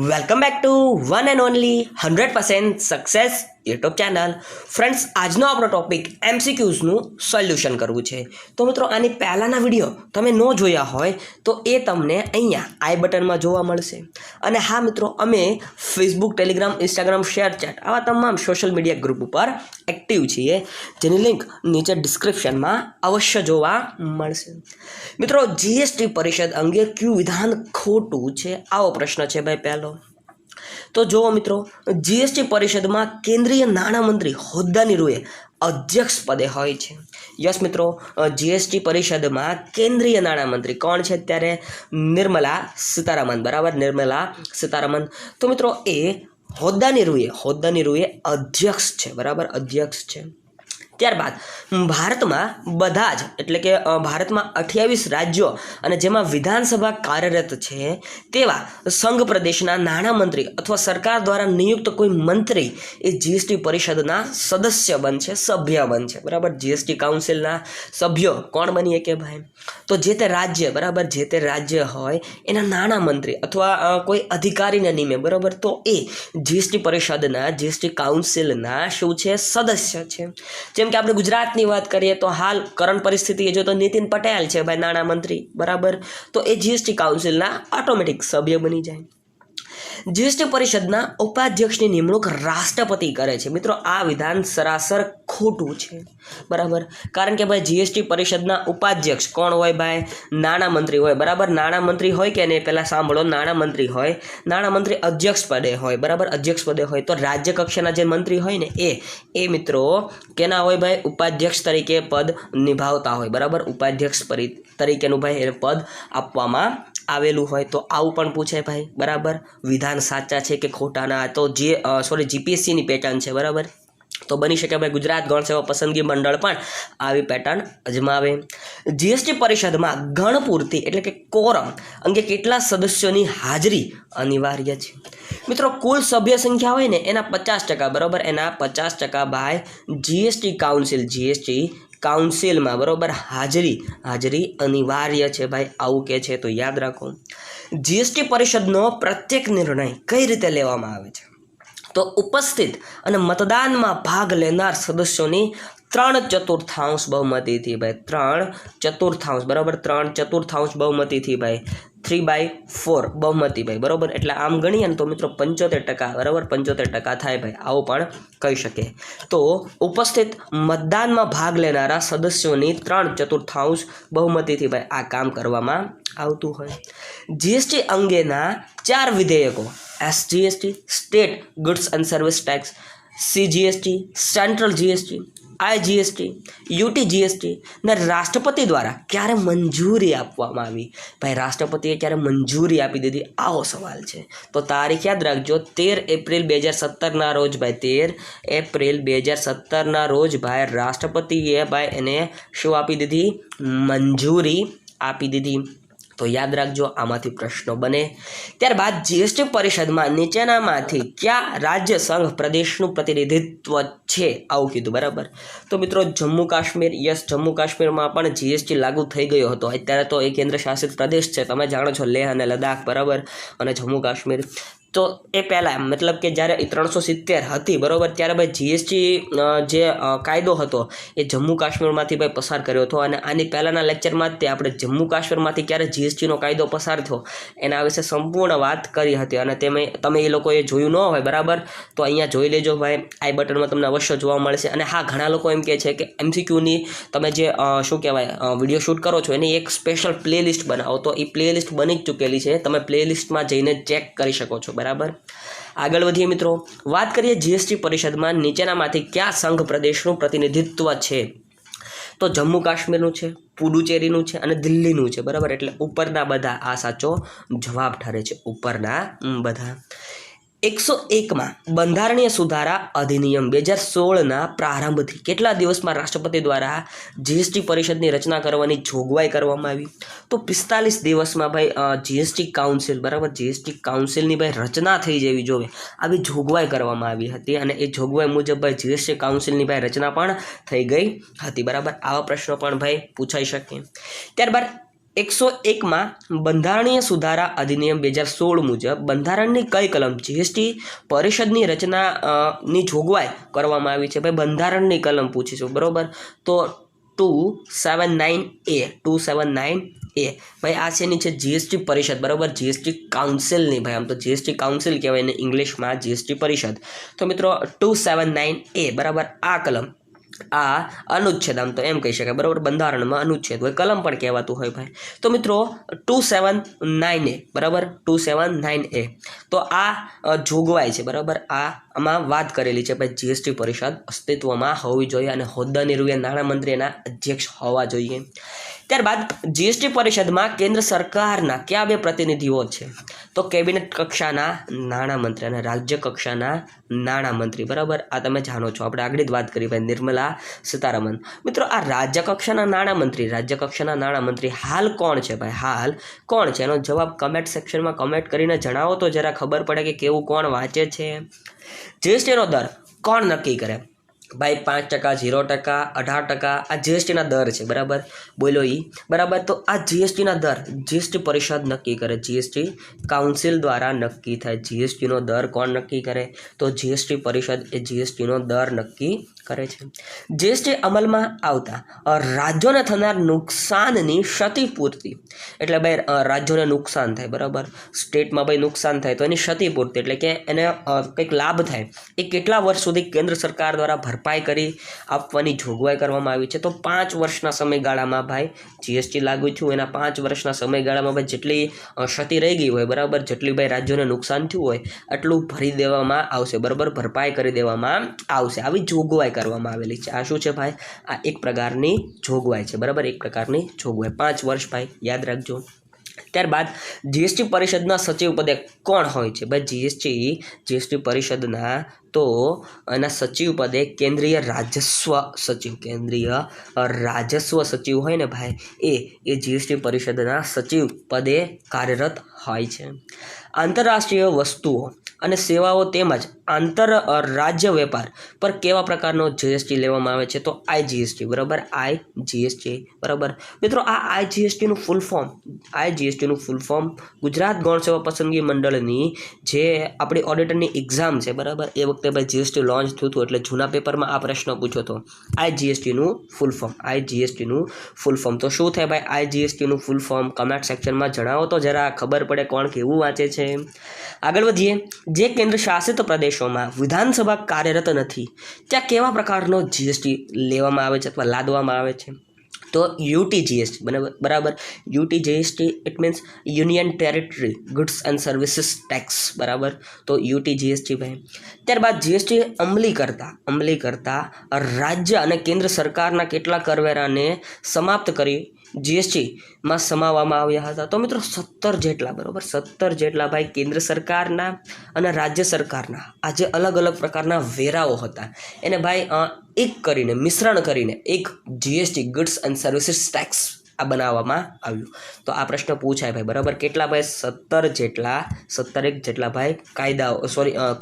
Welcome back to one and only 100% success YouTube channel. Friends, આજનો આપણો topic એમસીક્યુઝનું solution કરવું છે. તો મિત્રો, આની પહેલાંના વિડીયો તમે ન જોયા હોય તો એ તમને અહીંયા આઈ બટનમાં જોવા મળશે. અને હા મિત્રો, અમે ફેસબુક, ટેલિગ્રામ, ઇન્સ્ટાગ્રામ, શેરચેટ આવા તમામ સોશિયલ મીડિયા ગ્રુપ ઉપર એક્ટિવ છીએ, જેની લિંક નીચે ડિસ્ક્રિપ્શનમાં અવશ્ય જોવા મળશે. મિત્રો, જીએસટી પરિષદ અંગે કયું વિધાન ખોટું છે? આવો પ્રશ્ન છે ભાઈ પહેલો. તો જુઓ મિત્રો, જીએસટી પરિષદમાં કેન્દ્રીય નાણામંત્રી હોદ્દાની રૂએ અધ્યક્ષ પદે હોય છે. યસ મિત્રો, જીએસટી પરિષદમાં કેન્દ્રીય નાણામંત્રી કોણ છે? અત્યારે નિર્મલા સીતારામન. બરાબર, નિર્મલા સીતારામન. તો મિત્રો, એ હોદ્દાની રૂએ અધ્યક્ષ છે. બરાબર, અધ્યક્ષ છે. ત્યારબાદ ભારતમાં બધા જ એટલે કે ભારતમાં 28 રાજ્યો અને જેમાં વિધાનસભા કાર્યરત છે તેવા સંઘ પ્રદેશના નાણામંત્રી અથવા સરકાર દ્વારા નિયુક્ત કોઈ મંત્રી એ જીએસટી પરિષદના સદસ્ય બનશે, સભ્ય બનશે. બરાબર, જીએસટી કાઉન્સિલના સભ્યો કોણ બનીએ કે ભાઈ? તો જે તે રાજ્ય, બરાબર, જે તે રાજ્ય હોય એના નાણામંત્રી અથવા કોઈ અધિકારીને નિમે, બરાબર, તો એ જીએસટી પરિષદના, જીએસટી કાઉન્સિલના શું છે? સદસ્ય છે. જેમ કે આપણે ગુજરાતની વાત કરીએ તો હાલ કરંટ પરિસ્થિતિ જો તો નીતિન પટેલ છે ભાઈ નાણામંત્રી. બરાબર, તો એ જીએસટી કાઉન્સિલના ઓટોમેટિક સભ્ય બની જાય. જીએસટી પરિષદના ઉપાધ્યક્ષની નિમણૂક રાષ્ટ્રપતિ કરે છે. મિત્રો, આ વિધાન સરાસર ખોટું છે. બરાબર, કારણ કે ભાઈ જીએસટી પરિષદના ઉપાધ્યક્ષ કોણ હોય ભાઈ? નાણામંત્રી હોય. બરાબર, નાણામંત્રી હોય કે નહીં? પહેલાં સાંભળો, નાણામંત્રી હોય. નાણામંત્રી અધ્યક્ષ પદે હોય. બરાબર, અધ્યક્ષ પદે હોય. તો રાજ્ય કક્ષાના જે મંત્રી હોય ને એ મિત્રો કેના હોય ભાઈ? ઉપાધ્યક્ષ તરીકે પદ નિભાવતા હોય. બરાબર, ઉપાધ્યક્ષ તરીકેનું ભાઈ એને પદ આપવામાં આવેલું હોય. તો આવું પણ પૂછે ભાઈ. બરાબર, વિધાન સાચા છે કે ખોટાના? તો જીપીએસસીની પેટર્ન છે. બરાબર, તો બની શકે ભાઈ ગુજરાત ગૌણ સેવા પસંદગી મંડળ પણ આવી પેટર્ન અજમાવે. જીએસટી પરિષદમાં ગણપૂર્તિ એટલે કે કોરમ અંગે કેટલા સદસ્યોની હાજરી અનિવાર્ય છે? મિત્રો, કુલ સભ્ય સંખ્યા હોય ને એના 50%, બરાબર, એના 50% ભાઈ જીએસટી કાઉન્સિલમાં, બરાબર, હાજરી અનિવાર્ય છે ભાઈ. આવું કે છે તો યાદ રાખો. જીએસટી પરિષદનો પ્રત્યેક નિર્ણય કઈ રીતે લેવામાં આવે છે? તો ઉપસ્થિત અને મતદાનમાં ભાગ લેનાર સદસ્યોની 3/4 બહુમતીથી ભાઈ. 3/4, બરાબર, 3/4 બહુમતીથી ભાઈ. 3/4 બહુમતી ભાઈ. બરાબર, એટલે આમ ગણીએ ને તો મિત્રો 75%, બરાબર, 75% થાય ભાઈ. આવું પણ કહી શકે. તો ઉપસ્થિત મતદાનમાં ભાગ લેનારા સદસ્યોની 3/4 બહુમતીથી ભાઈ આ કામ કરવામાં આવતું હોય. જીએસટી અંગેના 4 વિધેયકો: SGST, state goods and service tax; CGST, central GST; IGST, UTGST ને રાષ્ટ્રપતિ દ્વારા ક્યારે મંજૂરી આપવામાં આવી? ભાઈ, રાષ્ટ્રપતિએ ક્યારે મંજૂરી આપી દીધી? આવો સવાલ છે. તો તારીખ યાદ રાખજો, 13 એપ્રિલ 2017ના રોજ ભાઈ. 13 એપ્રિલ 2017ના રોજ ભાઈ રાષ્ટ્રપતિએ ભાઈ એને શું આપી દીધી? મંજૂરી આપી દીધી. તો યાદ રાખજો, આમાંથી પ્રશ્નો બને. ત્યારબાદ જીએસટી પરિષદમાં નીચેનામાંથી કયા રાજ્ય સંઘ પ્રદેશનું પ્રતિનિધિત્વ છે? આવું કીધું. બરાબર, તો મિત્રો જમ્મુ કાશ્મીર. યસ, જમ્મુ કાશ્મીરમાં પણ જીએસટી લાગુ થઈ ગયો હતો. અત્યારે તો એ કેન્દ્ર શાસિત પ્રદેશ છે, તમે જાણો છો, લેહ અને લદ્દાખ. બરાબર, અને જમ્મુ કાશ્મીર. તો એ પહેલાં મતલબ કે જ્યારે 370 હતી, બરાબર, ત્યારે ભાઈ જીએસટી જે કાયદો હતો એ જમ્મુ કાશ્મીરમાંથી ભાઈ પસાર કર્યો હતો. અને આની પહેલાંના લેક્ચરમાં જ તે આપણે જમ્મુ કાશ્મીરમાંથી ક્યારે જીએસટીનો કાયદો પસાર થયો એના વિશે સંપૂર્ણ વાત કરી હતી. અને તમે એ લોકોએ જોયું ન હોય, બરાબર, તો અહીંયા જોઈ લેજો ભાઈ. આઈ બટનમાં તમને અવશ્ય જોવા મળશે. અને હા, ઘણા લોકો એમ કહે છે કે એમસીક્યુની તમે જે શું કહેવાય વિડીયો શૂટ કરો છો એની એક સ્પેશિયલ પ્લેલિસ્ટ બનાવો. તો એ પ્લેલિસ્ટ બની જ ચૂકેલી છે, તમે પ્લેલિસ્ટમાં જઈને ચેક કરી શકો છો. બરાબર, આગળ વધીએ મિત્રો. વાત કરીએ જીએસટી પરિષદમાં નીચેનામાંથી કયા સંઘ પ્રદેશનું પ્રતિનિધિત્વ છે? તો જમ્મુ કાશ્મીરનું છે, પુડુચેરીનું છે અને દિલ્હીનું છે. બરાબર, એટલે ઉપરના બધા આ સાચો જવાબ ઠરે છે. ઉપરના બધા. 101માં બંધારણીય સુધારા અધિનિયમ 2016ના પ્રારંભથી કેટલા દિવસમાં રાષ્ટ્રપતિ દ્વારા જીએસટી પરિષદની રચના કરવાની જોગવાઈ કરવામાં આવી? તો 45 દિવસમાં ભાઈ જીએસટી કાઉન્સિલ, બરાબર, જીએસટી કાઉન્સિલની ભાઈ રચના થઈ જવી જોઈએ આવી જોગવાઈ કરવામાં આવી હતી. અને એ જોગવાઈ મુજબ ભાઈ જીએસટી કાઉન્સિલની ભાઈ રચના પણ થઈ ગઈ હતી. બરાબર, આવા પ્રશ્નો પણ ભાઈ પૂછાઈ શકે. ત્યારબાદ 101 બંધારણીય સુધારા અધિનિયમ 2016 મુજબ બંધારણની કઈ કલમ જીએસટી પરિષદની રચના ની જોગવાઈ કરવામાં આવી છે? ભાઈ બંધારણની કલમ પૂછીશું, બરોબર. તો 279A ભાઈ આ શેની છે? જીએસટી પરિષદ, બરોબર. જીએસટી કાઉન્સિલની, ભાઈ આમ તો જીએસટી કાઉન્સિલ કહેવાય ને ઇંગ્લિશમાં જીએસટી પરિષદ. તો મિત્રો 279A બરાબર આ કલમ, આ અનુચ્છેદ, આમ તો એમ કહી શકાય, બરાબર. બંધારણમાં અનુચ્છેદ હોય, કલમ પણ કહેવાતું હોય ભાઈ. તો મિત્રો 279A બરાબર, 279A તો આ જોગવાઈ છે, બરાબર. આમાં વાત કરેલી છે ભાઈ જીએસટી પરિષદ અસ્તિત્વમાં હોવી જોઈએ અને હોદ્દા નિર્વહ્ય નાણામંત્રીના અધ્યક્ષ હોવા જોઈએ. ત્યારબાદ જીએસટી પરિષદમાં કેન્દ્ર સરકારના કયા બે પ્રતિનિધિઓ છે? તો કેબિનેટ કક્ષાના નાણામંત્રી અને રાજ્ય કક્ષાના નાણામંત્રી, બરાબર. આ તમે જાણો છો, આપણે આગળ જ વાત કરી ભાઈ નિર્મલા સીતારામન. મિત્રો આ રાજ્ય કક્ષાના નાણામંત્રી હાલ કોણ છે ભાઈ? હાલ કોણ છે? એનો જવાબ કમેન્ટ સેક્શનમાં કમેન્ટ કરીને જણાવો તો જરા ખબર પડે કે કેવું કોણ વાંચે છે. જીએસટીનો દર કોણ નક્કી કરે? ભાઈ 5%, 0%, 18% આ જીએસટીના દર છે, બરાબર. બોલો બરાબર. તો આ જીએસટીના દર જીએસટી પરિષદ નક્કી કરે, જીએસટી કાઉન્સિલ દ્વારા નક્કી થાય. જીએસટીનો દર કોણ નક્કી કરે? તો જીએસટી પરિષદ એ જીએસટીનો દર નક્કી કરે છે. જીએસટી અમલમાં આવતા રાજ્યોને થનાર નુકસાનની ક્ષતિપૂર્તિ, એટલે ભાઈ રાજ્યોને નુકસાન થાય, બરાબર. સ્ટેટમાં ભાઈ નુકસાન થાય તો એની ક્ષતિપૂર્તિ એટલે કે એને કંઈક લાભ થાય એ કેટલા વર્ષ સુધી કેન્દ્ર સરકાર દ્વારા ભરપાઈ કરી આપવાની જોગવાઈ કરવામાં આવી છે? તો 5 વર્ષના સમયગાળામાં ભાઈ જીએસટી લાગુ થયું, એના 5 વર્ષના સમયગાળામાં ભાઈ જેટલી ક્ષતિ રહી ગઈ હોય, બરાબર, જેટલી ભાઈ રાજ્યોને નુકસાન થયું હોય એટલું ભરી દેવામાં આવશે, બરાબર, ભરપાઈ કરી દેવામાં આવશે. આવી જોગવાઈ કરવામાં આવેલી છે. આ શું છે ભાઈ? આ એક પ્રકારની જોગવાઈ છે, બરાબર, એક પ્રકારની જોગવાઈ. 5 વર્ષ ભાઈ યાદ રાખજો. ત્યારબાદ જીએસટી પરિષદના સચિવ પદે કોણ હોય છે? ભાઈ જીએસટી પરિષદના તો એના સચિવ પદે કેન્દ્રીય રાજસ્વ સચિવ હોય ને ભાઈ એ જીએસટી પરિષદના સચિવ પદે કાર્યરત હોય છે. આંતરરાષ્ટ્રીય વસ્તુઓ અને સેવાઓ તેમજ આંતર રાજ્ય વેપાર પર કેવા પ્રકારનો જીએસટી લેવામાં આવે છે? તો આઈજીએસટી, બરાબર, આઈજીએસટી, બરાબર. મિત્રો આ આઈજીએસટીનું ફૂલ ફોર્મ ગુજરાત ગૌણ સેવા પસંદગી મંડળની જે આપણી ઓડિટરની એક્ઝામ છે, બરાબર, એ વખતે ભાઈ જીએસટી લોન્ચ થયું હતું એટલે જૂના પેપરમાં આ પ્રશ્ન પૂછ્યો હતો. આઈજીએસટીનું ફૂલ ફોર્મ તો શું થાય ભાઈ? આઈજીએસટીનું ફૂલ ફોર્મ કમેન્ટ સેક્શનમાં જણાવો તો જરા ખબર પડે કોણ કેવું વાંચે છે. આગળ વધીએ. જે કેન્દ્ર શાસિત પ્રદેશોમાં વિધાનસભા કાર્યરત નથી ત્યાં કેવા પ્રકારનો જીએસટી લેવામાં આવે છે અથવા લાદવામાં આવે છે? તો યુટી જીએસટી, બરાબર. UT GST it means union territory goods and services tax, બરાબર. તો યુટી જીએસટી ભાઈ. ત્યારબાદ જીએસટી અમલી કરતા રાજ્ય અને કેન્દ્ર સરકારના કેટલા કરવેરાને સમાપ્ત કરી જીએસટીમાં સમાવવામાં આવ્યા હતા? તો મિત્રો 17 જેટલા, બરાબર, 17 જેટલા ભાઈ કેન્દ્ર સરકારના અને રાજ્ય સરકારના આ જે અલગ અલગ પ્રકારના વેરાઓ હતા એને ભાઈ એક કરીને મિશ્રણ કરીને એક GST goods and services tax આ બનાવવામાં આવ્યું. તો આ પ્રશ્ન પૂછાય ભાઈ, બરાબર. કેટલા ભાઈ? 17 જેટલા ભાઈ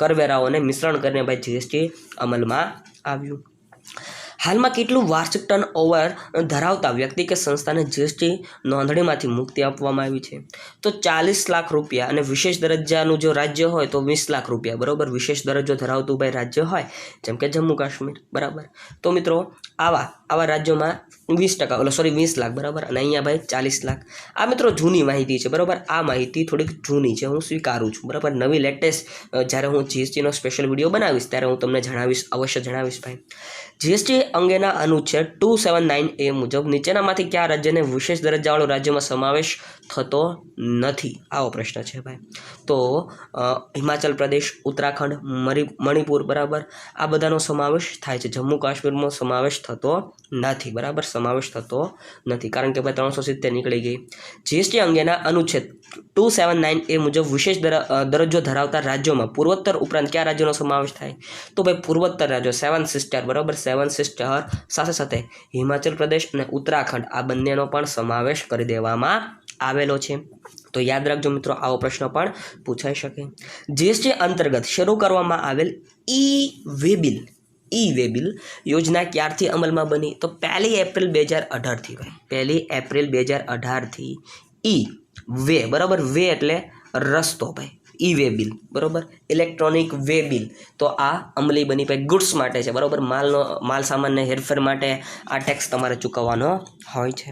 કરવેરાઓને મિશ્રણ કરીને ભાઈ જીએસટી અમલમાં આવ્યું. હાલમાં કેટલું વાર્ષિક ટર્ન ઓવર ધરાવતા વ્યક્તિ કે સંસ્થાને જીએસટી નોંધણીમાંથી મુક્તિ આપવામાં આવી છે? તો 40 લાખ રૂપિયા અને વિશેષ દરજ્જાનું જો રાજ્ય હોય તો 20 લાખ રૂપિયા, બરાબર. વિશેષ દરજ્જો ધરાવતું ભાઈ રાજ્ય હોય જેમ કે જમ્મુ કાશ્મીર, બરાબર. તો મિત્રો આવા રાજ્યોમાં 20 લાખ, બરાબર, અને અહીંયા ભાઈ 40 લાખ. આ મિત્રો જૂની માહિતી છે, બરાબર. આ માહિતી થોડીક જૂની છે, હું સ્વીકારું છું, બરાબર. નવી લેટેસ્ટ જ્યારે હું જીએસટીનો સ્પેશિયલ વિડીયો બનાવીશ ત્યારે હું તમને અવશ્ય જણાવીશ ભાઈ. જીએસટી અંગેના અનુચ્છેદ 279A મુજબ નીચેનામાંથી કયા રાજ્યને વિશેષ દરજ્જાવાળું રાજ્યમાં સમાવેશ થતો નથી? આવો પ્રશ્ન છે ભાઈ. તો હિમાચલ પ્રદેશ, ઉત્તરાખંડ, મણિપુર, બરાબર, આ બધાનો સમાવેશ થાય છે. જમ્મુ કાશ્મીરમાં સમાવેશ થતો નથી, બરાબર, સમાવેશ થતો નથી કારણ કે ભાઈ 370 નીકળી ગઈ. જીએસટી અંગેના અનુચ્છેદ 279A મુજબ વિશેષ દરજ્જો ધરાવતા રાજ્યોમાં પૂર્વોત્તર ઉપરાંત કયા રાજ્યોનો સમાવેશ થાય? તો ભાઈ પૂર્વોત્તર રાજ્યો 7 સિસ્ટર, બરાબર, 7 સિસ્ટર સાથે હિમાચલ પ્રદેશ અને ઉત્તરાખંડ આ બંનેનો પણ સમાવેશ કરી દેવામાં આવેલો છે. તો યાદ રાખજો મિત્રો, આવો પ્રશ્ન પણ પૂછાઈ શકે. જીએસટી અંતર્ગત શરૂ કરવામાં આવેલ ઈ વે બિલ ઈ વે બિલ યોજના ક્યારથી અમલમાં બની? તો 1 એપ્રિલ 2018 ભાઈ, 1 એપ્રિલ 2018 ઈ વે, બરાબર, વે એટલે રસ્તો ભાઈ, ઈ વે બિલ, બરાબર, ઇલેક્ટ્રોનિક વે બિલ, તો આ અમલી બની ભાઈ. ગુડ્સ માટે છે, બરાબર, માલ સામાનને હેરફેર માટે આ ટેક્સ તમારે ચૂકવવાનો હોય છે.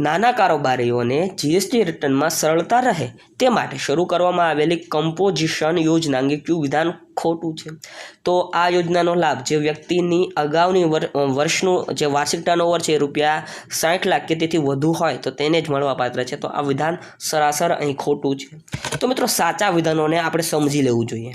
નાના કારોબારીઓને જીએસટી રિટર્નમાં સરળતા રહે તે માટે શરૂ કરવામાં આવેલી કમ્પોઝિશન યોજના અંગે કયું વિધાન ખોટું છે? તો આ યોજનાનો લાભ જે વ્યક્તિની અગાઉની વર્ષનું જે વાર્ષિક ટર્નઓવર છે ₹60 લાખ કે તેથી વધુ હોય તો તેને જ મળવાપાત્ર છે. તો આ વિધાન સરાસર અહીં ખોટું છે. તો મિત્રો સાચા વિધાનોને આપણે સમજી લેવું જોઈએ.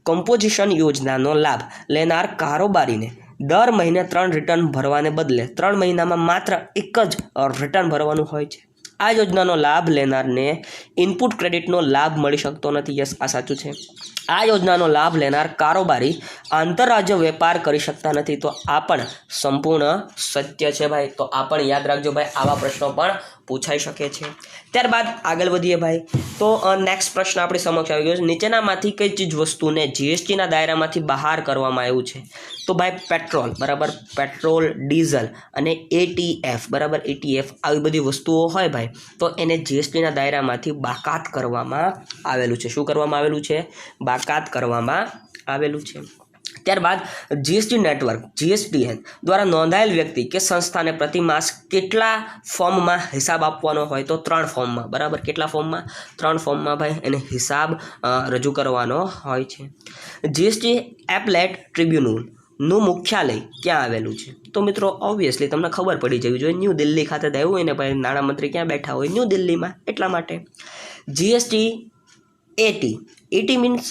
કમ્પોઝિશન યોજનાનો લાભ લેનાર કારોબારીને દર મહિને 3 રિટર્ન ભરવાને બદલે 3 મહિનામાં માત્ર 1 જ રિટર્ન ભરવાનું હોય છે. આ યોજનાનો લાભ લેનારને ઇનપુટ ક્રેડિટનો લાભ મળી શકતો નથી. યસ, આ સાચું છે. આ યોજનાનો લાભ લેનાર કારોબારી આંતરરાજ્ય વેપાર કરી શકતા નથી. તો આ પણ સંપૂર્ણ સત્ય છે ભાઈ. તો આ પણ યાદ રાખજો ભાઈ, આવા પ્રશ્નો પણ પૂછાઈ શકે છે. ત્યારબાદ આગળ વધીએ ભાઈ. તો નેક્સ્ટ પ્રશ્ન આપણી સમક્ષ આવી ગયો છે. નીચેનામાંથી કઈ ચીજ વસ્તુને જીએસટીના દાયરામાંથી બહાર કરવામાં આવ્યું છે? તો ભાઈ પેટ્રોલ, બરાબર, પેટ્રોલ, ડીઝલ અને એટીએફ, બરાબર, એટીએફ આવી બધી વસ્તુઓ હોય ભાઈ, તો એને જીએસટીના દાયરામાંથી બાકાત કરવામાં આવેલું છે. શું કરવામાં આવેલું છે? બાકાત કરવામાં આવેલું છે. ત્યારબાદ જીએસટી નેટવર્ક જીએસટીએન દ્વારા નોંધાયેલ વ્યક્તિ કે સંસ્થાને પ્રતિ માસ કેટલા ફોર્મમાં હિસાબ આપવાનો હોય? તો 3 ફોર્મમાં, બરાબર. કેટલા ફોર્મમાં? 3 ફોર્મમાં ભાઈ એને હિસાબ રજૂ કરવાનો હોય છે. જીએસટી એપલેટ ટ્રિબ્યુનલનું મુખ્યાલય ક્યાં આવેલું છે? તો મિત્રો ઓબ્વિયસલી તમને ખબર પડી જવી જોઈએ. ન્યૂ દિલ્હી ખાતે આવ્યું હોય ને ભાઈ, નાણામંત્રી ક્યાં બેઠા હોય? ન્યૂ દિલ્હીમાં. એટલા માટે જીએસટી એટી મીન્સ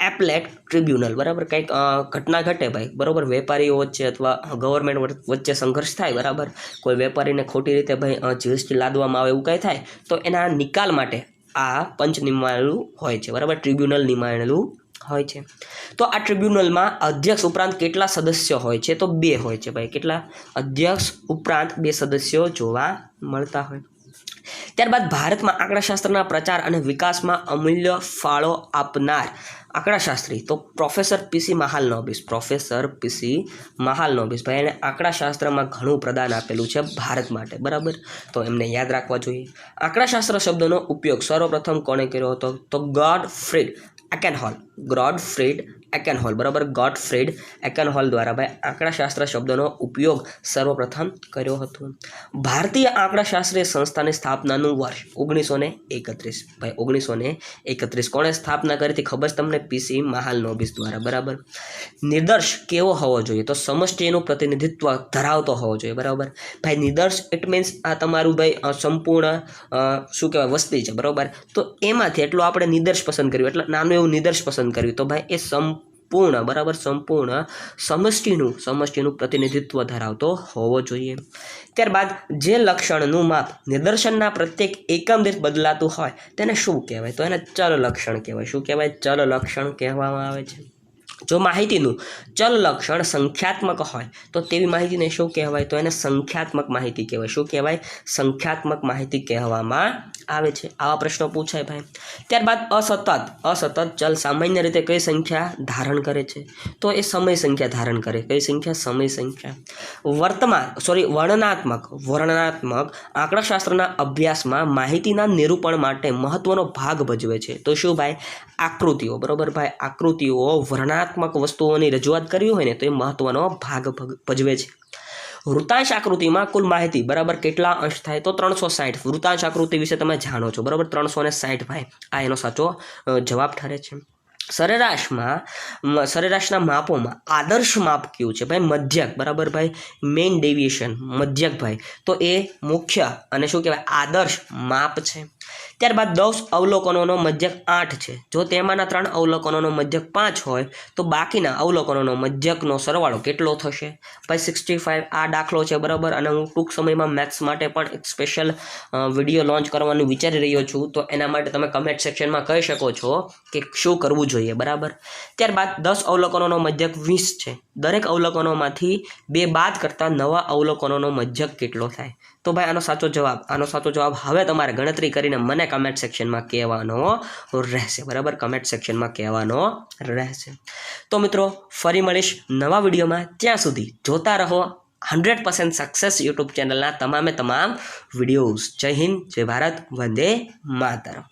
એપલેટ ટ્રિબ્યુનલ, બરાબર. કંઈક ઘટના ઘટે ભાઈ, બરાબર, વેપારીઓ વચ્ચે અથવા ગવર્મેન્ટ વચ્ચે સંઘર્ષ થાય, બરાબર, કોઈ વેપારીને ખોટી રીતે ભાઈ જીએસટી લાદવામાં આવે એવું કંઈ થાય તો એના નિકાલ માટે આ પંચ નિમાયેલું હોય છે, બરાબર, ટ્રિબ્યુનલ નિમાયેલું હોય છે. તો આ ટ્રિબ્યુનલમાં અધ્યક્ષ ઉપરાંત કેટલા સદસ્યો હોય છે? તો 2 હોય છે ભાઈ. કેટલા? અધ્યક્ષ ઉપરાંત 2 સદસ્યો જોવા મળતા હોય. ત્યારબાદ ભારતમાં આંકડાશાસ્ત્રના પ્રચાર અને વિકાસમાં અમૂલ્ય ફાળો આપનાર આંકડાશાસ્ત્રી તો પ્રોફેસર પીસી મહાલનોબિસ. પ્રોફેસર પીસી મહાલનોબિસ ભાઈ, એને આંકડાશાસ્ત્રમાં ઘણું પ્રદાન આપેલું છે ભારત માટે, બરાબર. તો એમને યાદ રાખવા જોઈએ. આંકડાશાસ્ત્ર શબ્દનો ઉપયોગ સર્વપ્રથમ કોણે કર્યો હતો? તો ગોડફ્રીડ એકેનહોલ. ગોડફ્રીડ એકેનહોલ, બરાબર, ગોડફ્રીડ એકેનહોલ દ્વારા ભાઈ આંકડાશાસ્ત્ર શબ્દનો ઉપયોગ સર્વપ્રથમ કર્યો હતો. ભારતીય આંકડાશાસ્ત્રીય સંસ્થાની સ્થાપનાનું વર્ષ 1931 ભાઈ, 1931. કોણે સ્થાપના કરી હતી ખબર તમને? પીસી મહાલનોબિસ દ્વારા, બરાબર. નિદર્શ કેવો હોવો જોઈએ? તો સમષ્ટિનું પ્રતિનિધિત્વ ધરાવતો હોવો જોઈએ, બરાબર ભાઈ. નિદર્શ ઇટ મીન્સ આ તમારું ભાઈ સંપૂર્ણ શું કહેવાય વસ્તી છે, બરાબર. તો એમાંથી એટલું આપણે નિદર્શ પસંદ કર્યું, એટલે નાનું એવું નિદર્શ પસંદ કર્યું. તો ભાઈ એ સંપૂર્ણ, બરાબર, સંપૂર્ણ સમષ્ટિનું પ્રતિનિધિત્વ ધરાવતો હોવો જોઈએ. ત્યારબાદ જે લક્ષણનું માપ નિદર્શનના પ્રત્યેક એકમ દીઠ બદલાતું હોય તેને શું કહેવાય? તો એને ચલ લક્ષણ કહેવાય. શું કહેવાય? ચલ લક્ષણ કહેવામાં આવે છે. જો માહિતીનું ચલ લક્ષણ સંખ્યાત્મક હોય તો તેવી માહિતીને શું કહેવાય? તો એને સંખ્યાત્મક માહિતી કહેવાય. શું કહેવાય? સંખ્યાત્મક માહિતી કહેવામાં આવે છે. આવા પ્રશ્નો પૂછાય ભાઈ. ત્યારબાદ અસતત ચલ સામાન્ય રીતે કઈ સંખ્યા ધારણ કરે છે? તો એ સમય સંખ્યા ધારણ કરે. કઈ સંખ્યા? સમય સંખ્યા. વર્ણનાત્મક આંકડાશાસ્ત્રના અભ્યાસમાં માહિતીના નિરૂપણ માટે મહત્વનો ભાગ ભજવે છે. તો શું ભાઈ? આકૃતિઓ, બરાબર ભાઈ. આકૃતિઓ વર્ણનાત્મક વસ્તુઓની રજૂઆત કરવી હોય ને તો એ મહત્વનો ભાગ ભજવે છે. વૃતાંશ આકૃતિમાં કુલ માહિતી, બરાબર, કેટલા અંશ થાય? તો 360. વૃતાંશ આકૃતિ વિશે તમે જાણો છો, બરાબર, 360 ભાઈ. આ એનો સાચો જવાબ ઠરે છે. સરેરાશના માપોમાં આદર્શ માપ કયું છે ભાઈ? મધ્યક, બરાબર ભાઈ. મેઇન ડેવિએશન મધ્યક ભાઈ, તો એ મુખ્ય અને શું કહેવાય આદર્શ માપ છે. ત્યારબાદ 10 અવલોકનોનો મધ્યક 8 છે. જો તેમાંના 3 અવલોકનોનો મધ્યક 5 હોય તો બાકીના અવલોકનોનો મધ્યકનો સરવાળો કેટલો થશે? ભાઈ 65. આ દાખલો છે, બરાબર. અને હું ટૂંક સમયમાં મેથ્સ માટે પણ એક સ્પેશિયલ વિડીયો લોન્ચ કરવાનું વિચારી રહ્યો છું. તો એના માટે તમે કમેન્ટ સેક્શનમાં કહી શકો છો કે શું કરવું જોઈએ, બરાબર. ત્યારબાદ 10 અવલોકનોનો મધ્યક 20 છે. દરેક અવલોકનોમાંથી 2 બાદ કરતાં નવા અવલોકનોનો મધ્યક કેટલો થાય? તો ભાઈ આનો સાચો જવાબ હવે તમારે ગણતરી કરીને મને કમેન્ટ સેક્શનમાં કહેવાનો રહેશે, બરાબર, કમેન્ટ સેક્શનમાં કહેવાનો રહેશે. તો મિત્રો ફરી મળીશ નવા વિડીયોમાં. ત્યાં સુધી જોતા રહો 100% સક્સેસ યુટ્યુબ ચેનલના તમામ વિડીયોઝ. જય હિન્દ, જય ભારત, વંદે માતરમ.